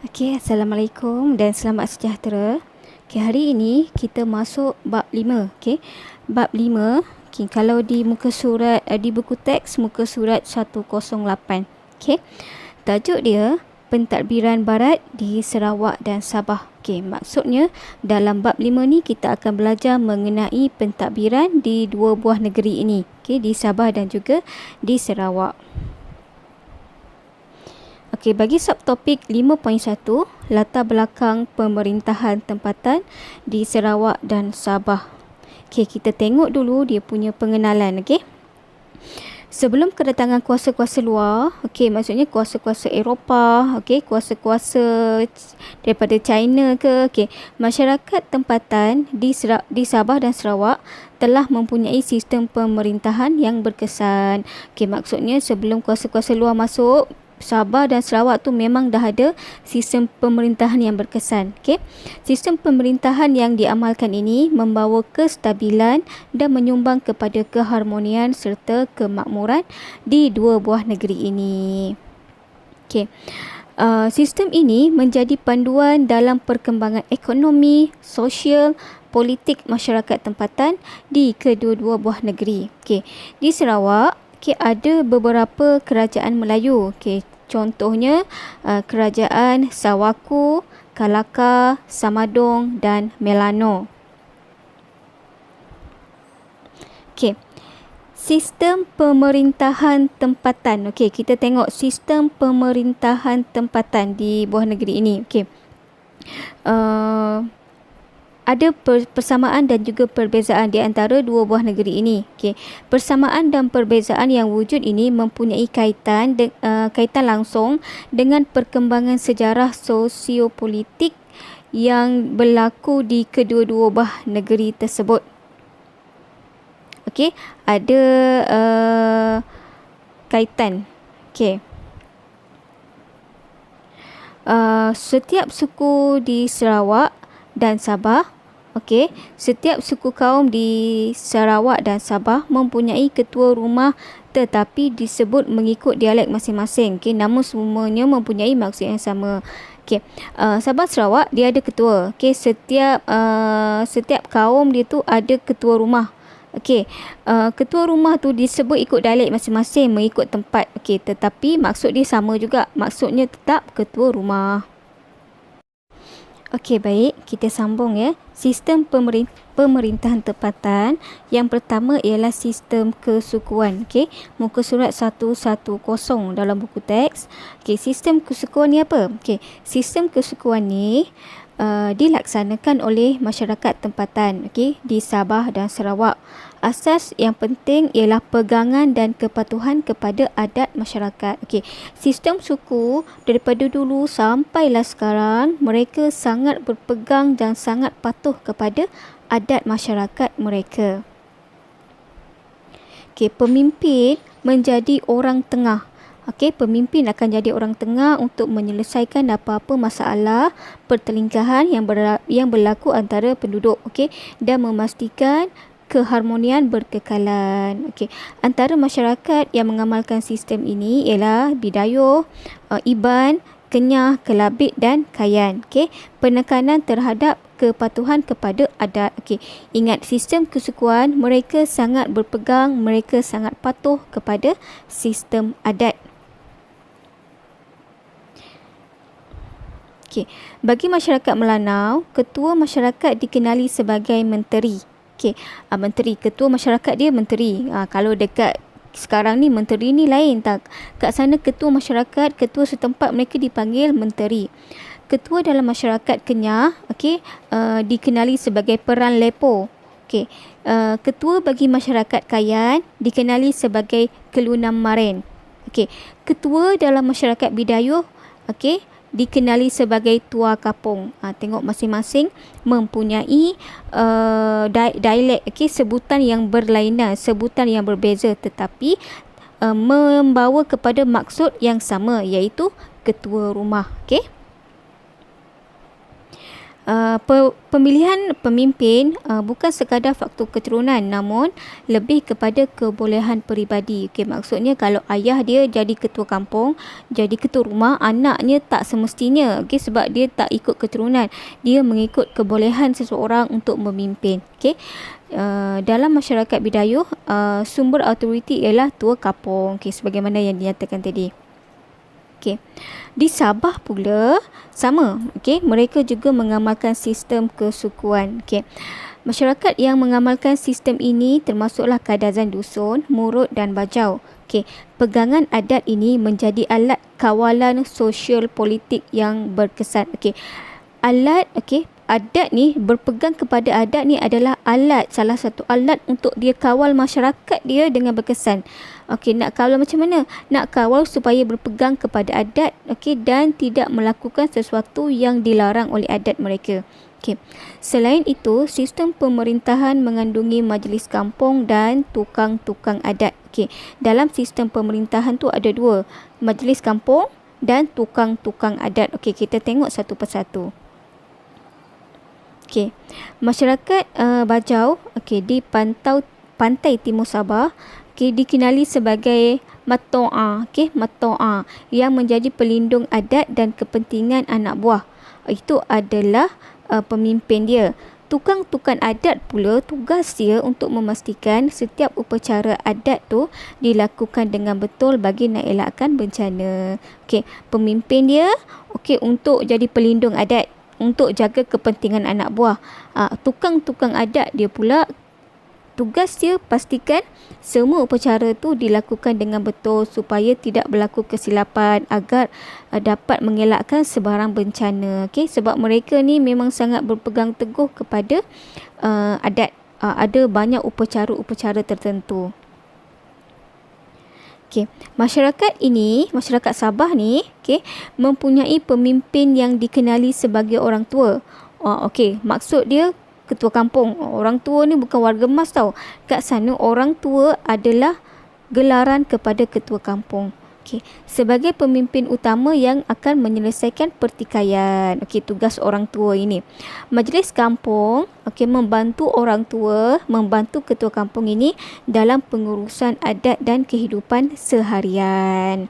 Okey, Assalamualaikum dan selamat sejahtera. Okey, hari ini kita masuk bab 5. Okey. Bab 5, okey, kalau di muka surat di buku teks muka surat 108. Okey. Tajuk dia pentadbiran barat di Sarawak dan Sabah. Okey, maksudnya dalam bab 5 ni kita akan belajar mengenai pentadbiran di dua buah negeri ini. Okey, di Sabah dan juga di Sarawak. Okey, bagi subtopik 5.1, latar belakang pemerintahan tempatan di Sarawak dan Sabah. Okey, kita tengok dulu dia punya pengenalan, okey. Sebelum kedatangan kuasa-kuasa luar, okey, maksudnya kuasa-kuasa Eropah, okey, kuasa-kuasa daripada China ke, okey, masyarakat tempatan di Sabah dan Sarawak telah mempunyai sistem pemerintahan yang berkesan. Okey, maksudnya sebelum kuasa-kuasa luar masuk, Sabah dan Sarawak tu memang dah ada sistem pemerintahan yang berkesan. Okey. Sistem pemerintahan yang diamalkan ini membawa kestabilan dan menyumbang kepada keharmonian serta kemakmuran di dua buah negeri ini. Okey. Sistem ini menjadi panduan dalam perkembangan ekonomi, sosial, politik masyarakat tempatan di kedua-dua buah negeri. Okey. Di Sarawak, okey, ada beberapa kerajaan Melayu. Okey, contohnya kerajaan Sawaku, Kalaka, Samadong dan Melano. Okey. Sistem pemerintahan tempatan. Okey, kita tengok sistem pemerintahan tempatan di buah negeri ini. Okey. Ada persamaan dan juga perbezaan di antara dua buah negeri ini. Okey, persamaan dan perbezaan yang wujud ini mempunyai kaitan langsung dengan perkembangan sejarah sosiopolitik yang berlaku di kedua-dua buah negeri tersebut. Okey, ada kaitan. Okey. Setiap suku di Sarawak dan Sabah, okey, setiap suku kaum di Sarawak dan Sabah mempunyai ketua rumah tetapi disebut mengikut dialek masing-masing. Okey, namun semuanya mempunyai maksud yang sama. Okey, Sabah Sarawak dia ada ketua. Okey, setiap kaum dia tu ada ketua rumah. Okey, ketua rumah tu disebut ikut dialek masing-masing, mengikut tempat. Okey, tetapi maksud dia sama juga. Maksudnya tetap ketua rumah. Okey, baik, kita sambung ya. Sistem pemerintahan tempatan yang pertama ialah sistem kesukuan. Okey, muka surat 110 dalam buku teks. Okey, sistem kesukuan ni apa? Okey, sistem kesukuan ni dilaksanakan oleh masyarakat tempatan, okey, di Sabah dan Sarawak. Asas yang penting ialah pegangan dan kepatuhan kepada adat masyarakat. Okey, sistem suku daripada dulu sampailah sekarang mereka sangat berpegang dan sangat patuh kepada adat masyarakat mereka. Okey, pemimpin menjadi orang tengah. Okey, pemimpin akan jadi orang tengah untuk menyelesaikan apa-apa masalah pertelingkahan yang berlaku antara penduduk, okey, dan memastikan keharmonian berkekalan. Okey, antara masyarakat yang mengamalkan sistem ini ialah Bidayuh, Iban, Kenyah, Kelabit dan Kayan. Okey, penekanan terhadap kepatuhan kepada adat. Okey, ingat sistem kesukuan mereka sangat berpegang, mereka sangat patuh kepada sistem adat. Okey, bagi masyarakat Melanau, ketua masyarakat dikenali sebagai menteri. Okey, menteri, ketua masyarakat dia menteri. Kalau dekat sekarang ni menteri ni lain tak. Kat sana ketua masyarakat, ketua setempat mereka dipanggil menteri. Ketua dalam masyarakat Kenyah, okey, dikenali sebagai peran lepo. Okey, ketua bagi masyarakat Kayan dikenali sebagai kelunam maren. Okey, ketua dalam masyarakat Bidayuh, okey, dikenali sebagai tua kapung. Tengok masing-masing mempunyai dialek, okey, sebutan yang berlainan, sebutan yang berbeza tetapi membawa kepada maksud yang sama iaitu ketua rumah. Okey. Pemilihan pemimpin bukan sekadar faktor keturunan, namun lebih kepada kebolehan peribadi. Okey, maksudnya kalau ayah dia jadi ketua kampung, jadi ketua rumah, anaknya tak semestinya, okey, sebab dia tak ikut keturunan, dia mengikut kebolehan seseorang untuk memimpin. Okey, dalam masyarakat Bidayuh, sumber autoriti ialah tua kampung, okey, sebagaimana yang dinyatakan tadi. Okey. Di Sabah pula sama, okey, mereka juga mengamalkan sistem kesukuan. Okey. Masyarakat yang mengamalkan sistem ini termasuklah kadazan dusun, murut dan bajau. Okey, pegangan adat ini menjadi alat kawalan sosial politik yang berkesan. Okey. Adat ni, berpegang kepada adat ni adalah salah satu alat untuk dia kawal masyarakat dia dengan berkesan. Okey, nak kawal macam mana? Nak kawal supaya berpegang kepada adat, okey, dan tidak melakukan sesuatu yang dilarang oleh adat mereka. Okey. Selain itu, sistem pemerintahan mengandungi majlis kampung dan tukang-tukang adat. Okey. Dalam sistem pemerintahan tu ada dua, majlis kampung dan tukang-tukang adat. Okey, kita tengok satu persatu. Okey. Masyarakat Bajau, okey, di pantai timur Sabah, dikenali sebagai Mato'a, Mato'a, yang menjadi pelindung adat dan kepentingan anak buah. Itu adalah pemimpin dia. Tukang-tukang adat pula, tugas dia untuk memastikan setiap upacara adat tu dilakukan dengan betul bagi nak elakkan bencana. Okey, pemimpin dia untuk jadi pelindung adat, untuk jaga kepentingan anak buah. Tukang-tukang adat dia pula, tugas dia pastikan semua upacara tu dilakukan dengan betul supaya tidak berlaku kesilapan, agar dapat mengelakkan sebarang bencana. Okey, sebab mereka ni memang sangat berpegang teguh kepada adat. Ada banyak upacara-upacara tertentu. Okey, masyarakat Sabah ni, mempunyai pemimpin yang dikenali sebagai orang tua. Okey, maksud dia ketua kampung. Orang tua ni bukan warga emas tau. Kat sana orang tua adalah gelaran kepada ketua kampung. Okey, sebagai pemimpin utama yang akan menyelesaikan pertikaian. Okey, tugas orang tua ini. Majlis kampung, membantu orang tua, membantu ketua kampung ini dalam pengurusan adat dan kehidupan seharian.